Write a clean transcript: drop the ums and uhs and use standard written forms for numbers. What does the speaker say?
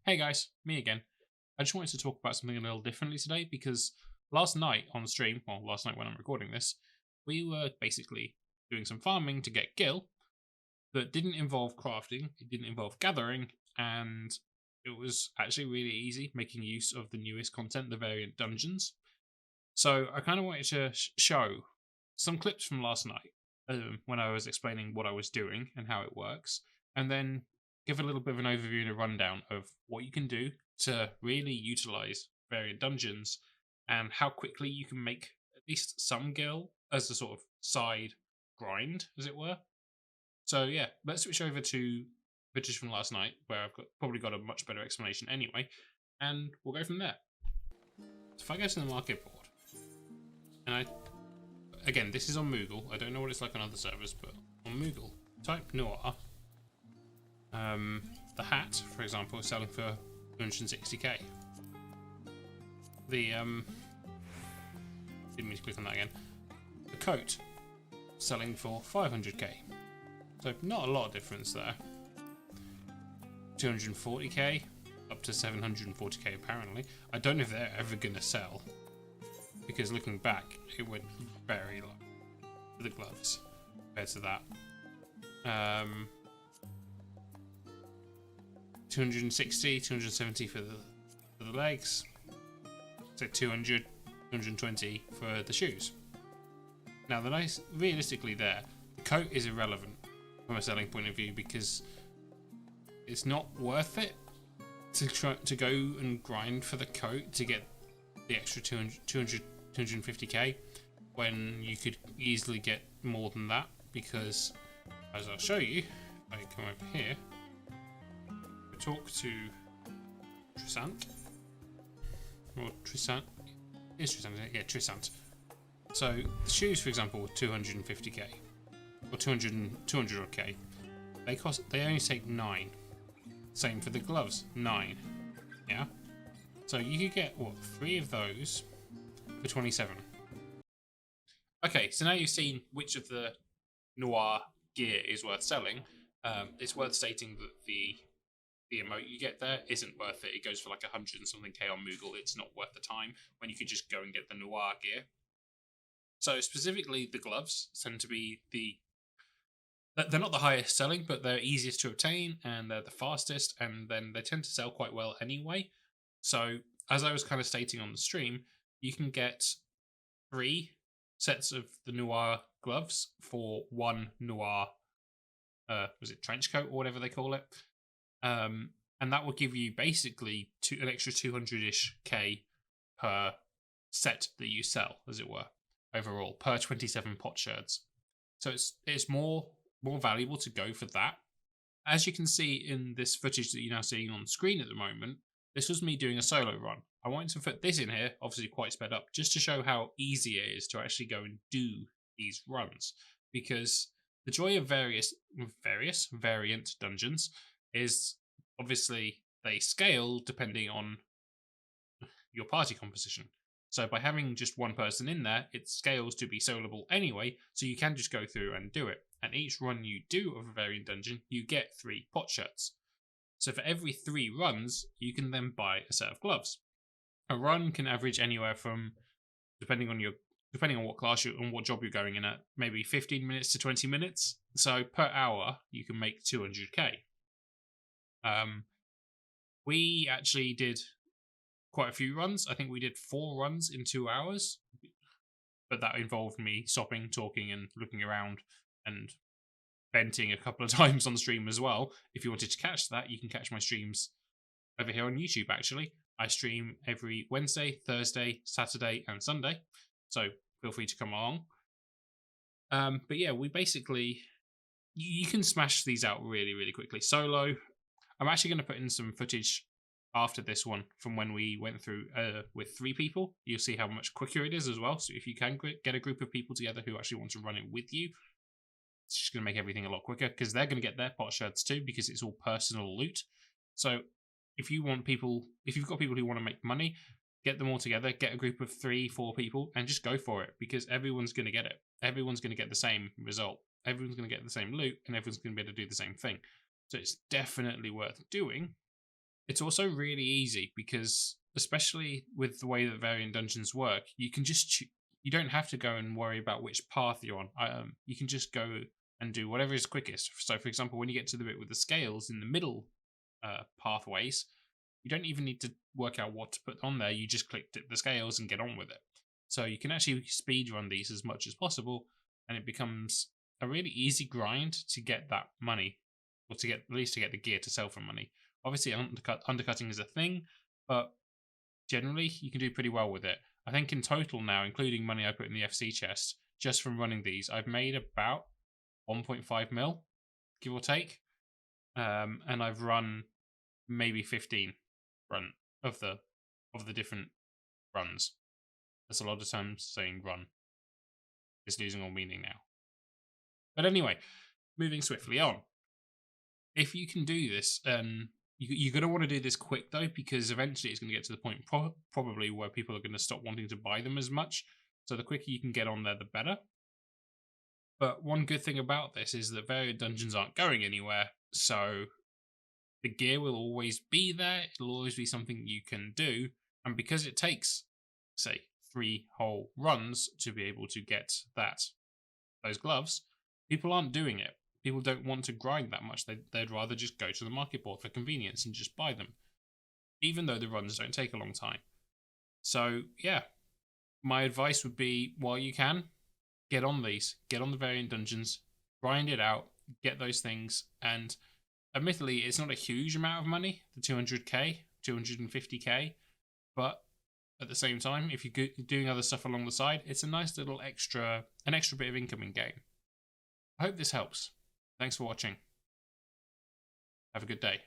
Hey guys, me again. I just wanted to talk about something a little differently today because last night on stream, well, last night when I'm recording this, we were basically doing some farming to get gil that didn't involve crafting, it didn't involve gathering, and it was actually really easy making use of the newest content, the variant dungeons. So I kind of wanted to show some clips from last night when I was explaining what I was doing and how it works, and then give a little bit of an overview and a rundown of what you can do to really utilize variant dungeons and how quickly you can make at least some gil as a sort of side grind, as it were. So yeah, let's switch over to footage from last night where probably got a much better explanation anyway, and we'll go from there. So if I go to the market board, and again, this is on Moogle. I don't know what it's like on other servers, but on Moogle, type Noir. The hat, for example, is selling for 260k. The didn't mean to click on that again. The coat selling for 500k. So not a lot of difference there. 240k up to 740k apparently. I don't know if they're ever gonna sell because looking back, it went very low for the gloves compared to that. 260, 270 for the legs. So 200, 220 for the shoes. Now realistically there, the coat is irrelevant from a selling point of view because it's not worth it to go and grind for the coat to get the extra 250k when you could easily get more than that, because as I'll show you, if I come over here, we talk to Trisant, or Trisant, is Trisant, yeah, Trisant. So the shoes, for example, were 250k or 200k. They only take 9. Same for the gloves, 9. Yeah. So you could get what, 3 of those for 27. Okay, so now you've seen which of the Noir gear is worth selling. It's worth stating that the emote you get there isn't worth it. It goes for like 100 and something k on Moogle. It's not worth the time when you could just go and get the Noir gear. So specifically, the gloves tend to be they're not the highest selling, but they're easiest to obtain and they're the fastest, and then they tend to sell quite well anyway. So as I was kind of stating on the stream, you can get 3 sets of the Noir gloves for 1 Noir, was it trench coat or whatever they call it? And that will give you basically an extra 200-ish k per set that you sell, as it were, overall, per 27 pot sherds. So it's more valuable to go for that. As you can see in this footage that you're now seeing on screen at the moment, this was me doing a solo run. I wanted to put this in here, obviously quite sped up, just to show how easy it is to actually go and do these runs. Because the joy of variant dungeons is obviously they scale depending on your party composition. So by having just one person in there, it scales to be soloable anyway, so you can just go through and do it. And each run you do of a variant dungeon, you get 3 pot sherds. So for every 3 runs, you can then buy a set of gloves. A run can average anywhere from, depending on what class and what job you're going in at, maybe 15 minutes to 20 minutes. So per hour, you can make 200k. We actually did quite a few runs. I think we did 4 runs in 2 hours, but that involved me stopping, talking, and looking around, and venting a couple of times on the stream as well. If you wanted to catch that, you can catch my streams over here on YouTube, actually. I stream every Wednesday, Thursday, Saturday, and Sunday, so feel free to come along. But yeah, we basically, you can smash these out really, really quickly. Solo, I'm actually going to put in some footage after this one from when we went through with 3 people. You'll see how much quicker it is as well. So if you can get a group of people together who actually want to run it with you, it's just going to make everything a lot quicker, because they're going to get their pot sherds too, because it's all personal loot. So if you've got people who want to make money, get them all together, get a group of 3-4 people, and just go for it, because everyone's going to get it. Everyone's going to get the same result. Everyone's going to get the same loot, and everyone's going to be able to do the same thing. So it's definitely worth doing. It's also really easy because, especially with the way that variant dungeons work, you can just you don't have to go and worry about which path you're on. You can just go and do whatever is quickest. So, for example, when you get to the bit with the scales in the middle pathways, you don't even need to work out what to put on there. You just click the scales and get on with it. So you can actually speed run these as much as possible, and it becomes a really easy grind to get that money, or to get at least to get the gear to sell for money. Obviously, undercutting is a thing, but generally you can do pretty well with it. I think in total now, including money I put in the FC chest, just from running these, I've made about 1.5 mil, give or take, and I've run maybe 15 run of the different runs. That's a lot of times saying run. It's losing all meaning now. But anyway, moving swiftly on. If you can do this, you're going to want to do this quick though, because eventually it's going to get to the point probably where people are going to stop wanting to buy them as much. So the quicker you can get on there, the better. But one good thing about this is that variant dungeons aren't going anywhere, so the gear will always be there. It'll always be something you can do, and because it takes, say, 3 whole runs to be able to get those gloves, people aren't doing it. People don't want to grind that much. They'd rather just go to the market board for convenience and just buy them, even though the runs don't take a long time. So yeah, my advice would be, while you can, get on these, get on the variant dungeons, grind it out, get those things. And admittedly, it's not a huge amount of money, the 200k, 250k, but at the same time, if you're doing other stuff along the side, it's a nice little an extra bit of income in game. I hope this helps. Thanks for watching. Have a good day.